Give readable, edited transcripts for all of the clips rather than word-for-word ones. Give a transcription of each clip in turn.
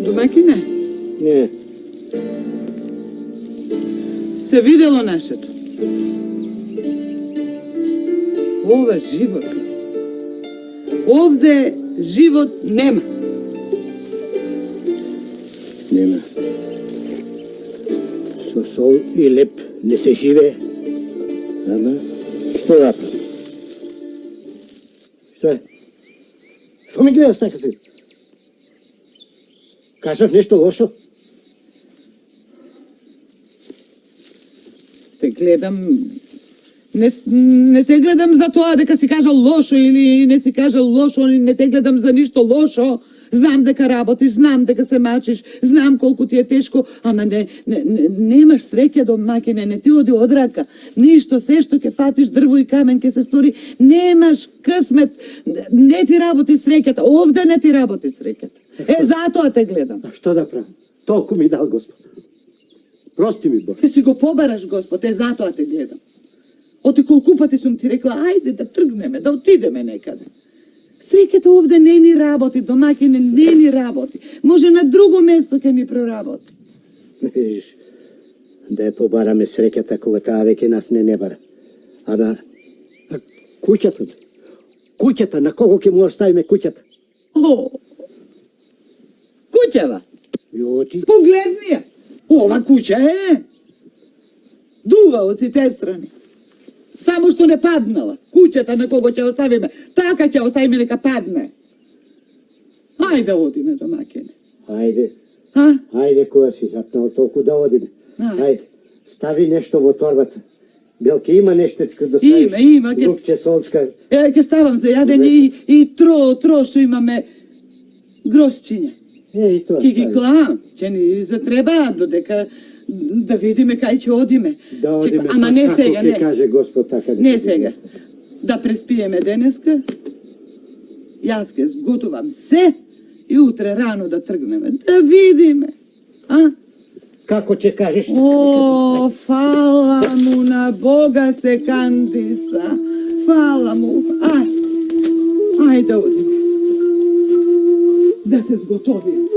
Домакине, Не. се видело нашето. Ова живот. Овде живот нема. Нема. Со сол и леп не се живее. Ама, што направи? Што е? Што ми гледаш така си? Кажав нешто лошо? Те гледам... Не те гледам за тоа дека си кажал лошо или не си кажал лошо, не те гледам за ништо лошо. Знам дека работиш, знам дека се мачиш, знам колку ти е тешко, ама немаш среќа домакине, не ти оди од рака. Ништо, се што ќе фатиш дрво и камен ќе се стори, немаш късмет, не ти работи среќата, овде не ти работи среќата. Затоа те гледам. А што да правам? Толку ми дал Господ. Прости ми, Бог. Ке си го побараш, Господ, затоа те гледам. Оти колку пати сум ти рекла, ајде да тргнеме, да отидеме некаде. Среќата овде не ни работи, домакине не ни работи. Може на друго место ќе ни проработи. Вижиш, да ја побараме среќата кога таа веќе нас не бара. А куќата, бе? Куќата, на кого ќе му оставиме куќата? О, куќава. Јоти. Спогледнија. Ова куќа е. Дува од сите страни. Само што не паднала. Куќата на кого ќе оставиме, така ќе оставиме нека падне. Ајде одиме, домакине. Ајде. А? Ајде, кога си запнал толку да одиме. Ајде, стави нешто во торбата. Белке, има нештечко да ставиш? Има. Лупче, солчка. Ке ставам за јадење и тро што имаме гросчиња. И тоа Ки ги клам, ќе ни затреба додека да видиме кај ќе одиме. Да одиме, ама не сега, не. Каже Господ така. Не сега. Да преспиеме денеска. Јас ќе сготувам се и утре рано да тргнеме. Да видиме. А? Како ќе кажеш? О, фала му на Бога се кандиса. Фала му. Ај да одиме. Да се сготовиме.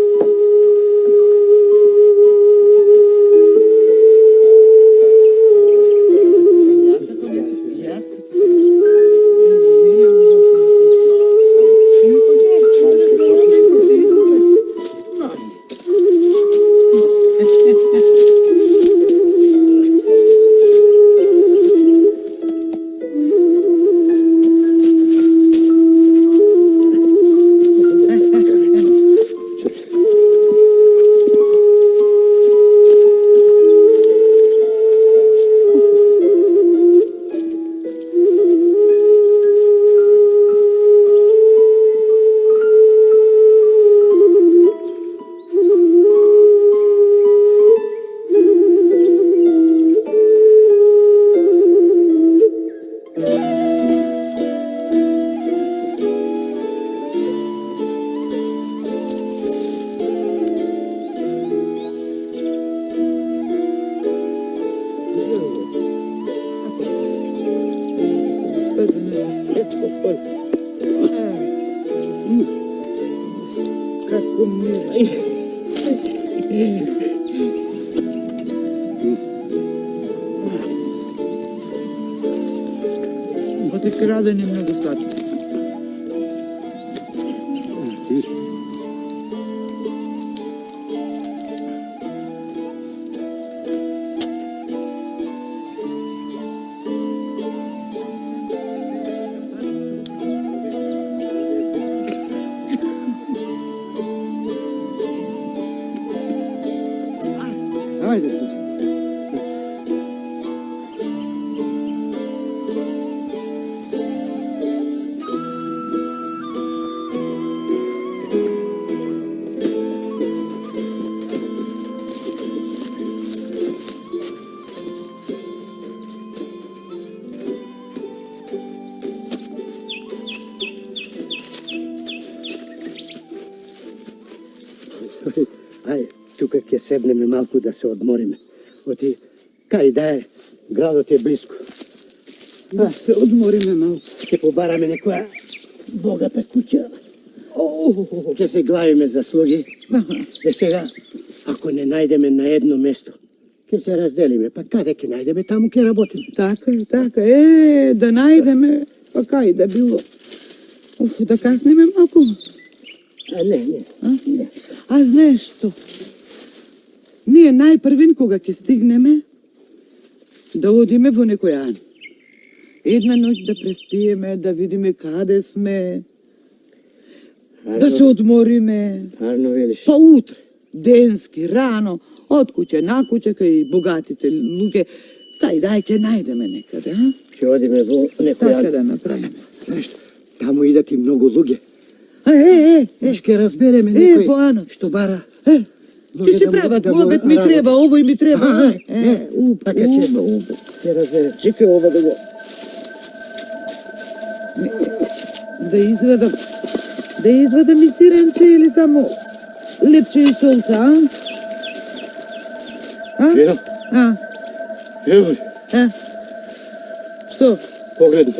Како мило. Оти крадење многу стачи. Ајде. Ај, тука ќе седнеме малку да се одмориме. Оти, кај да е, градот е близко. Да се одмориме малку. Ќе побараме некоја богата куќа. О, Ќе се главиме за слуги. Е сега, ако не најдеме на едно место, ќе се разделиме. Па каде ќе најдеме, таму ќе работиме. така е, така е. Да најдеме, па кај да било. Да каснеме малку. А не. А знаеш што? Ние најпрвин кога ќе стигнеме, да одиме во некој ан. Една ноќ да преспиеме, да видиме каде сме, да се одмориме. Арно велиш. Па утре, денски, рано, од куќе на куќе, кај богатите луѓе, кај дај ќе најдеме некаде, а? Ќе одиме во некој Така ан. да направиме. Знаеш, таму идат и многу луѓе. Е, Ќе разбереме во некој ано. што бара. Ќе си прават, муабет ми треба, овој ми треба. Така ќе ќе разбереме. Чекај ова да го. Да извадам и сиренце или само лепче и солца, а? А? Жено, А? ево, А? Што? погледни.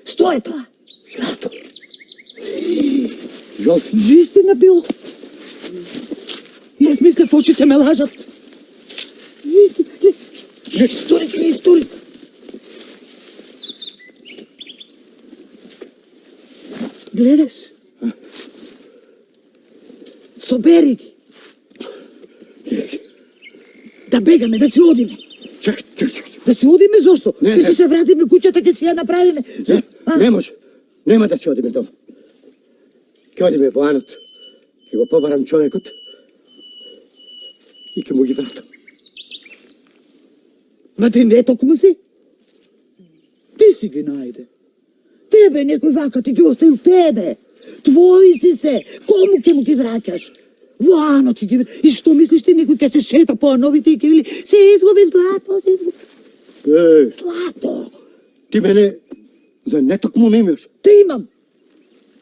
Што е тоа? Злато. Жолфи. Вистина било. Јас мислев очите ме лажат. Вистина. Не стори. Гледаш? Собери ги. Да бегаме, да си одиме. Чак. Да си одиме, зошто? Не, Ќе не. се вратиме куќата, ќе си ја направиме. Не може. Нема да си одиме дома. Ќе одиме во анот. Ќе го побарам човекот и ќе му ги вратам. Ма ти не токму си? Ти си ги најде. Тебе некој вака ти ги оставил тебе. Твои си се. Кому ќе му ги враќаш? Во ано ти ги враќаш. И што мислиш ти некој ќе се шета по ановите и ќе вели се изгубив злато, се изгубив. Злато. Ти мене за нетокму ме имаш. Те имам.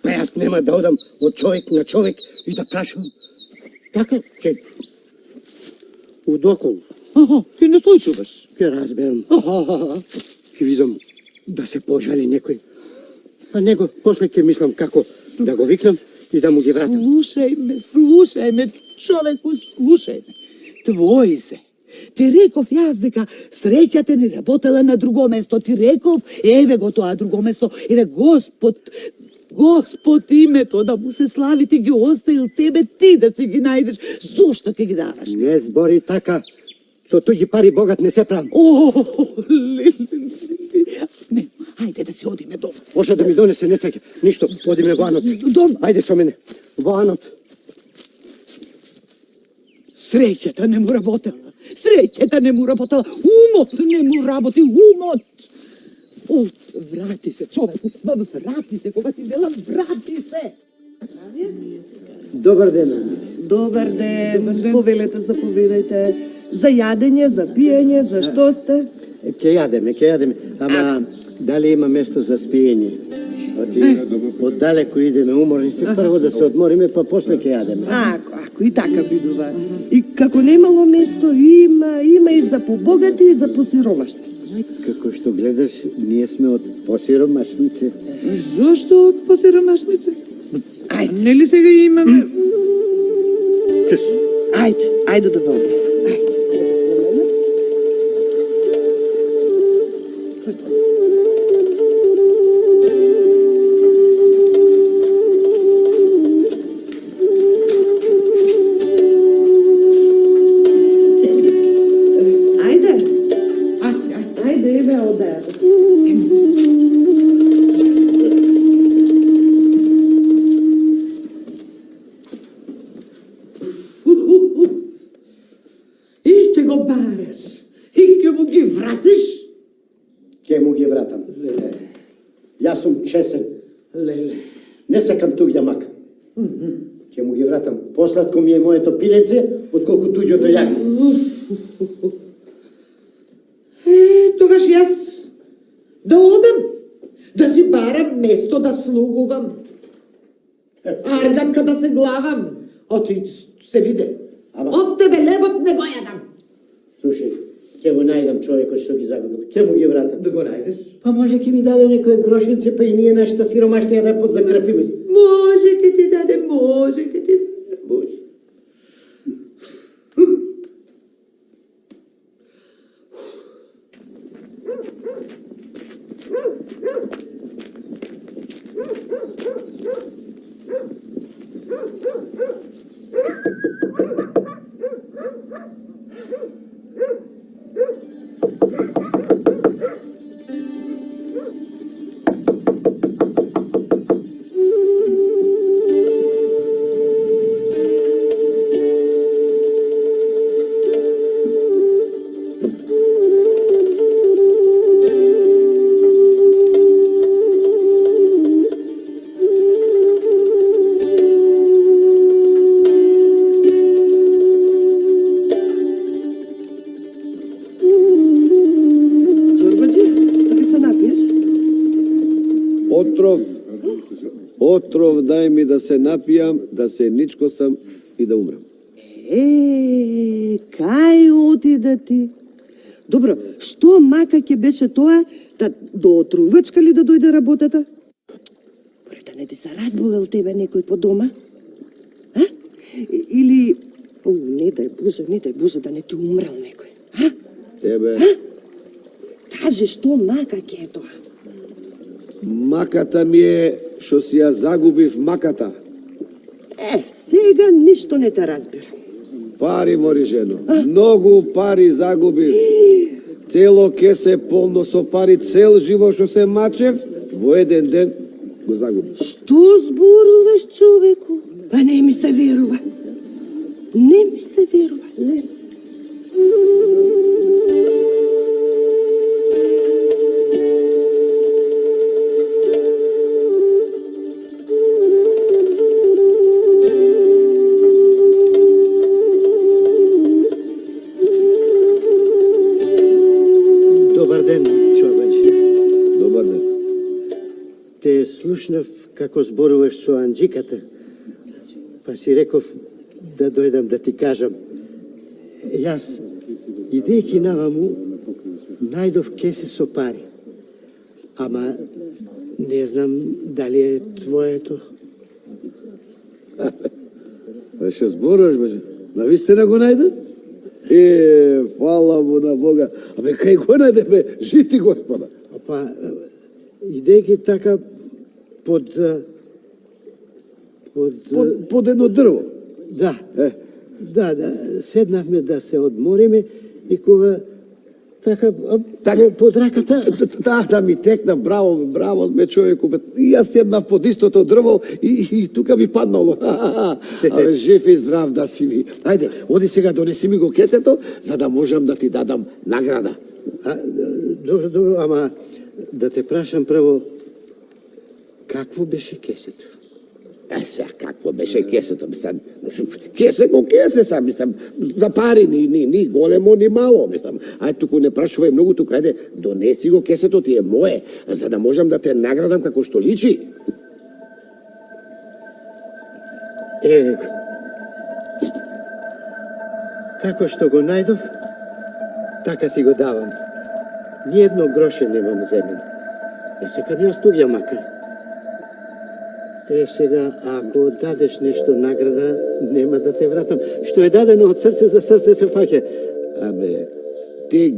Па јас нема да одам од човек на човек и да прашувам. Така ќе удоколу Ти не слушуваш. ќе разберам. Ќе видам да се пожали некој. А него после ќе мислам како да го викнам и да му ги вратам. Слушај ме, човеку, слушај ме. Твои се. Ти реков јас дека среќата ни работела на друго место. Ти реков, еве го тоа друго место. Еле Господ името да му се слави, ти ги оставил тебе, ти да си ги најдеш. Зошто ќе ги даваш? Не збори така. Со туѓи пари богат не се правам. Не, ајде да си одиме дома. Може да ми донесе несреќа. Ништо, одиме во анот. Дома. Ајде со мене. Во анот. Среќата не му работела. Умот не му работи, умот. Врати се, човеку, врати се, кога ти велам, врати се. Добар ден. Добар ден, повелете, заповедајте. За јадење, за пиење, за што сте? Ќе јадеме. Ама дали има место за спиење? Оддалеку идеме, уморни се, прво да се одмориме, па после ќе јадеме. Ако и така бидува. И како немало место, има и за побогати и за посиромашни. Како што гледаш, ние сме од посиромашните. Зошто од посиромашните? Нели сега имаме... Ајде да ве однесам. Ајде, еве одеа. бараш и ќе му ги вратиш? Ке му ги вратам. Јас сум чесен. Леле. Не сакам туѓа мака. Ке му ги вратам. Посладко ми е моето пиленце, отколку туѓото јање. Тогаш јас да одам, да си барам место да слугувам. Ардам када се главам, а ти се виде. Од тебе лебот не го јадам. Слушај, ќе го најдам човекот што ги загубил. Ќе му ги вратам. Да го најдеш? Па може ќе ми даде некој грошинце, па и ние нашата сиромаштија да подзакрепиме. Може ќе ти даде, може ќе ти даде, може. Отров дај ми да се напијам, да се ничкосам и да умрам. Кај отида ти? Добро, што мака ќе беше тоа, да до отрувачка ли да дојде работата? Пре, да не ти се разболел тебе некој по дома? А? Или, не дај Боже, да не ти умрал некој. А? Тебе, Кажи, што мака ќе е тоа? маката ми е што си ја загубив маката. Сега ништо не те разбирам. Пари, мори жено. Многу пари загубив. Цело кесе полно со пари, цел живот што се мачев, во еден ден го загубив. Што зборуваш, човеку? Па не ми се верува. Не ми се верува, не. Слушнав како зборуваш со Анџиката, па си реков да дојдам да ти кажам. Јас, идејќи наваму, најдов кеси со пари. Ама не знам дали е твоето. Па што зборуваш, бе? Навистина го најде? Фала му на Бога. Абе, кај го најде, бе? Жити Господа. Па, идејќи така под едно дрво. Да. Да, седнавме да се одмориме и кога така под раката Да ми текна, браво бе човеку, бе. И јас седнав под истото дрво и тука ми паднало. Абе, жив и здрав да си ми. Ајде, оди сега донеси ми го кесето, за да можам да ти дадам награда. Добро, ама да те прашам прво, какво беше кесето? Сега, какво беше кесето? Мислам, кесе го кесе сам, мислам, за пари, ни големо, ни мало, мислам. Ајде, туку не прашувај многу, тука, ајде, донеси го кесето, ти е мое, за да можам да те наградам како што личи. Како што го најдов, така ти го давам. Ниедно гроше немам земен. Сакам јас туѓа мака. Сега, ако дадеш нешто награда, нема да те вратам. Што е дадено од срце за срце се фаќа. Абе, те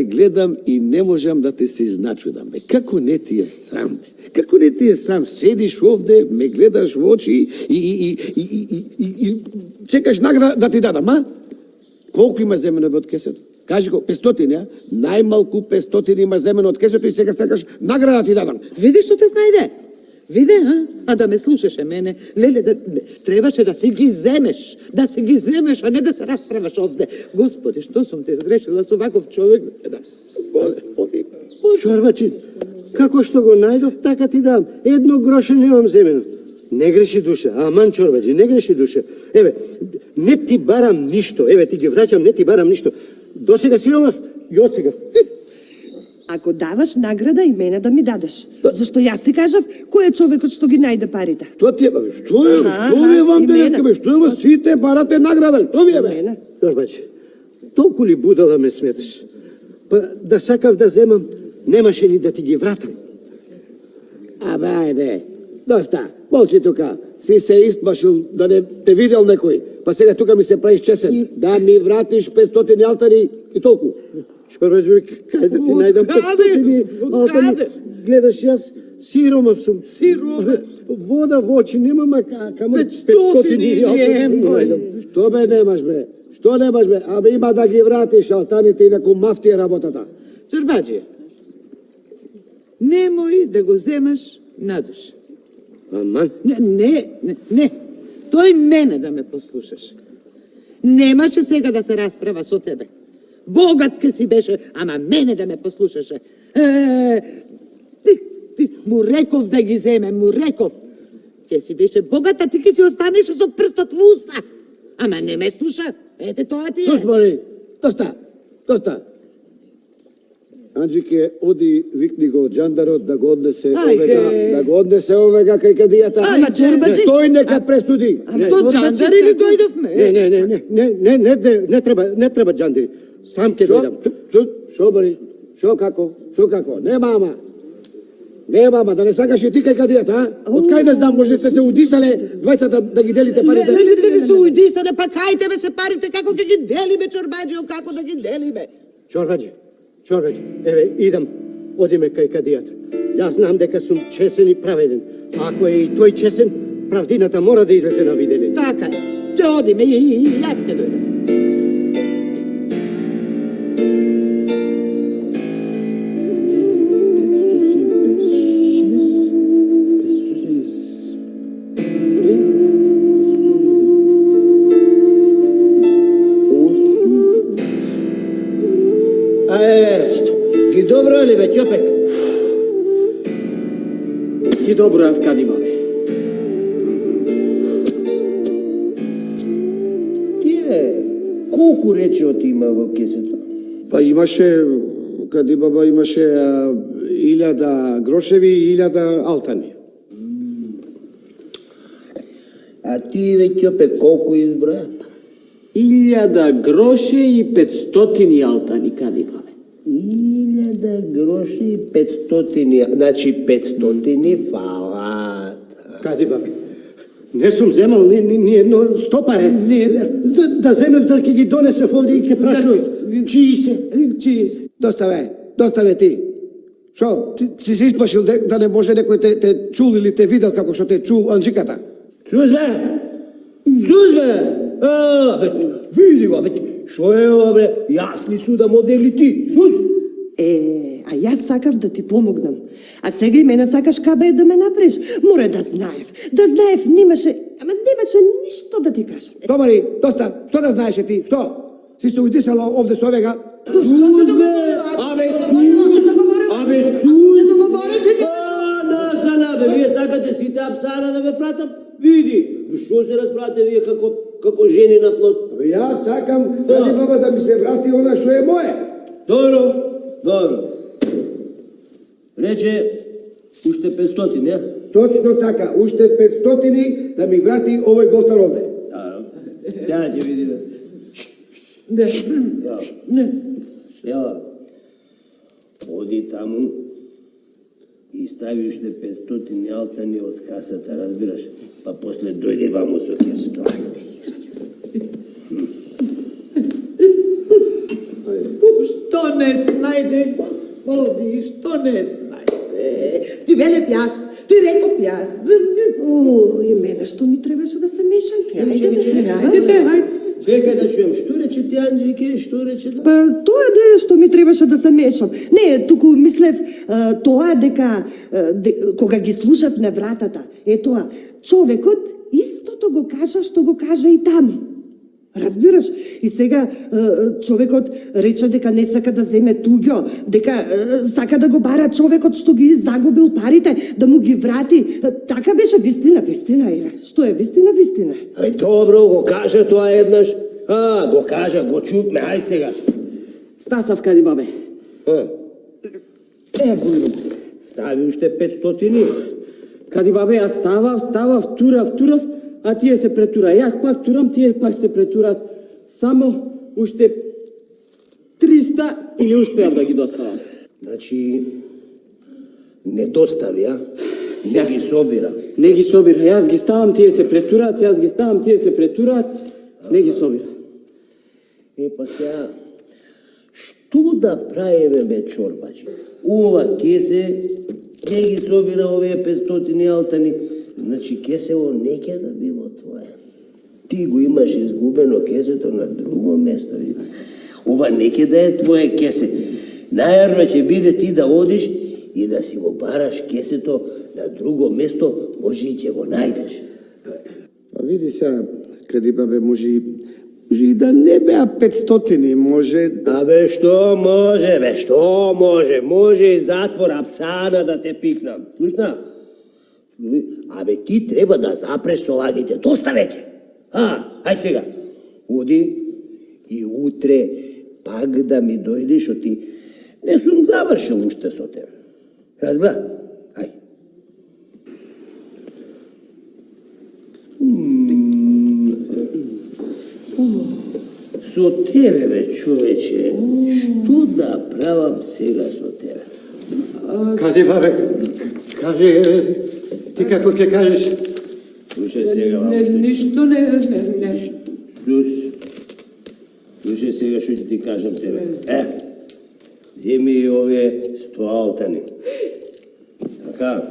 гледам и не можам да те се изначудам. Бе, како не ти е срам, бе? Како не ти е срам? Седиш овде, ме гледаш во очи и чекаш награда да ти дадам, а? Колку има земено од кесето? Кажи го, 500, ја? Најмалку 500 има земено од кесето и сега сакаш награда да ти дадам. Видиш што те снајде? Виде, а да ме слушаше мене. Леле, требаше да си ги земеш, а не да се расправаш овде. Господи, што сум те сгрешила со ваков човек? Господи, Чорбачи, како што го најдов, така ти дам. Едно гроше немам земено. Не греши душа, аман Чорбачи, не греши душа. Еве, не ти барам ништо, еве ти ги враќам, не ти барам ништо. Досега сиромав и од сега. Ако даваш награда и мене да ми дадеш. Зашто јас ти кажав кој е човекот што ги најде парите. Што ти е, бе? Што ви е вам и денеска, мене. бе? Што е вас сите барате награда? Што ви е, бе? Мене. Чорбачи, толку ли будала ме сметаш? Па да сакав да земам, немаше ни да ти ги вратам. Абе, ајде, доста, молчи тука. Си се истмашил да не те видел некој, па сега тука ми се правиш чесен. Да ми вратиш 500 алтари и толку. Чорбачи, кај да ти најдам 500 алтари? Гледаш, јас сиромав сум. Сиромав. Вода во очи немам, а камо 500 алтари. Што бе немаш, бе? Што немаш, бе? Абе има да ги вратиш алтаните, инаку мафти е работата. Чорбаджија, немој да го земаш на душа. Аман. Не. Тој мене да ме послушаш. Немаше сега да се расправа со тебе. Богат ке си беше, ама мене да ме послушаше. Ти му реков да ги земе, му реков. Ке си беше богат, а ти ке си останеш со прстот во уста. Ама не ме слуша. Ете тоа ти е. Слушмари, доста. Анџике, оди викни го джандарот да го однесе овега кај кадијата. Ама, Чорбаджи. Тој нека пресуди. До джандар или дојдовме? Не треба джандари. Сам ке дојдам. Шо бари? Шо како? Нема, ама, да не сакаш и ти кај кадијата, а? Од кај да знам, може сте се удисале двајцата да ги делите парите? Не се уидисане, па кај тебе се парите, како ќе ги делиме, Чорбаджио, како да ги делиме? Чорбаджи, еве, идам, одиме кај кадијата. Јас знам дека сум чесен и праведен. Ако е и тој чесен, правдината мора да излезе на виделе. Така е. Ќе одиме и јас ќе дојдем. Ги добро ли бе, Ќопек? Ги добро е вкади маме. Ти бе, колку речиот има во кесето? Па имаше, кади баба имаше 1000 грошеви и 1000 алтани. А ти бе, Ќопек, колку изброја? 1000 гроше и 500 алтани, кади бабе? 1000 гроши и 500, значи 500 фалат. Кади баби? Не сум земал ни едно 100 паре. Да земев зар ке ги донесев овде и ке прашував. Чии се? Доста бе ти. Шо, ти си испашил да не може некој те чул или те видел како што те чул Анџиката? Сус бе! Бе, види го, бе, шо е ова, бе, јас ли судам овде или ти? Сус! А јас сакав да ти помогнам. А сега и мене сакаш кабе да ме направиш. Море да знаев, немаше ништо да ти кажам. Добари, доста, што да знаеше ти? Што? Си се уидисала овде со овега? Сус! Бе, вие сакате сите апсара да ме пратам? Види, шо се разбрате вие како жени на плот? Абе, јас сакам кади баба да ми се врати она што е мое. Добро. Рече, уште 500, не? Точно така, уште 500 да ми врати овој голтар овде. Сега ќе видиме. Ја, оди таму и стави уште 500 алтани од касата, разбираш? Па после дојде вамо со кесето. Што не знајде, Господи, што не знајде? Ти велев јас, ти реков јас. И мене што ми требаше да се мешам? Ајде. Чекај да чуем, што рече ти Анџике, што рече да? Па тоа да што ми требаше да се мешам. Не, туку мислев тоа дека кога ги слушав на вратата, тоа, човекот истото го кажа што го кажа и таму. Разбираш? И сега човекот рече дека не сака да земе туѓо, дека сака да го бара човекот што ги загубил парите, да му ги врати. Така беше вистина, еве. Што е вистина? Ај добро, го кажа тоа еднаш. Го кажа, го чупме, ај сега. Стасав кади бабе. Стави уште 500. Кади бабе, јас ставав, турав, а тие се претура. Јас пак турам, тие пак се претурат. Само уште 300 или успеав да ги доставам. Значи, не достави, а? Не ги собира. Не ги собира. Јас ги ставам, тие се претурат, јас ги ставам, тие се претурат. Не ги собира. Па сега, што да правиме бе чорбачи? Ова кесе не ги собира овие 500 алтани. Значи кесево не ќе да било твое. Ти го имаш изгубено кесето на друго место. Ова не ќе да е твое кесе. Најарно ќе биде ти да одиш и да си го бараш кесето на друго место, може и ќе го најдеш. Па види сега, кади бабе, може и да не беа 500, може... Абе, што може, бе, што може? Може и затвор, апсана да те пикнам. Слушна? Абе, ти треба да запреш со лагите. Доста веќе. Ај сега. Оди и утре пак да ми дојдеш, шо ти не сум завршил уште со тебе. Разбра? Ај. Со тебе, бе, човече, што да правам сега со тебе? Каде, бабе, кажи, ти како ќе кажеш? Слушај сега, бабе. Ништо не. Слушај сега што ќе ти кажам тебе. Земи и овие 100 алтани. Така?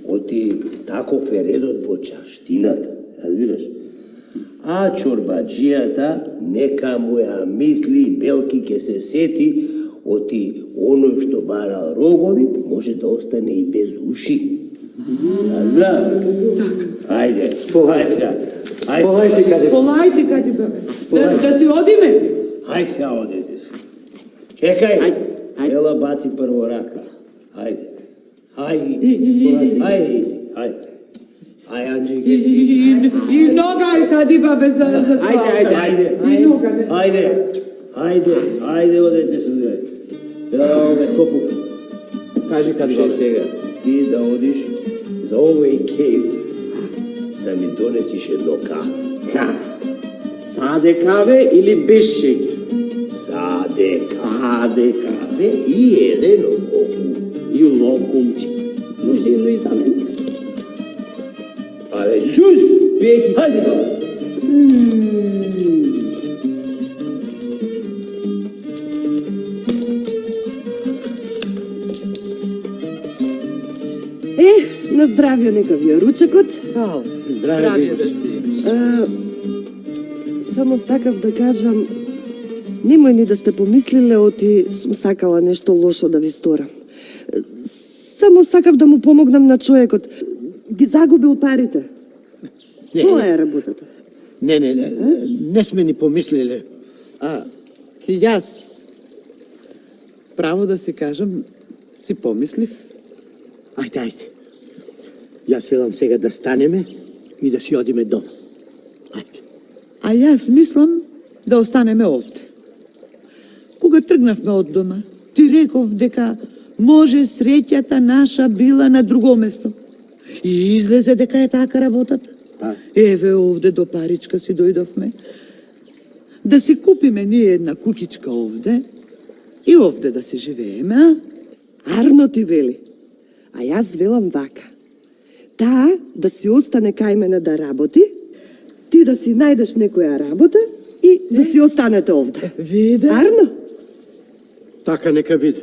Оти таков е редот во чарштината, разбираш? А чорбаджијата нека му ја мисли, белки ке се сети, оти оној што барал рогови, може да остане и без уши. Разбра? Ајде, ај сега. Полајте каде. Полајте каде бабе. Да си одиме. Ај сега одете си. Чекај. Ела баци прво рака. Ајде. Ајде. Ај, Анџике. И нога каде бабе за Ајде, одете се здравите. Ела овде копук. Кажи кади Слушај бабе. сега, ти да одиш за овој кејв да ми донесиш едно кафе. Саде каве или без шеќер? Саде Саде каве. кафе и еден локум. И локумче. Може едно и за мен. Абе, сус, пеки, хајде. На здравје нека ви е ручекот. Здраве, Само сакав да кажам, немој ни да сте помислиле оти сум сакала нешто лошо да ви сторам. Само сакав да му помогнам на човекот. Ги загубил парите. Тоа е работата. Не сме ни помислиле. Јас, право да си кажам, си помислив. Ајде. Јас велам сега да станеме и да си одиме дома. Ајде. А јас мислам да останеме овде. Кога тргнавме од дома, ти реков дека може среќата наша била на друго место. И излезе дека е така работата. Еве овде до паричка си дојдовме. Да си купиме ние една куќичка овде и овде да си живееме, а? Арно ти вели. А јас велам вака. Таа да си остане кај мене да работи, ти да си најдеш некоја работа и да си останете овде. Виде? Арно? Така нека биде.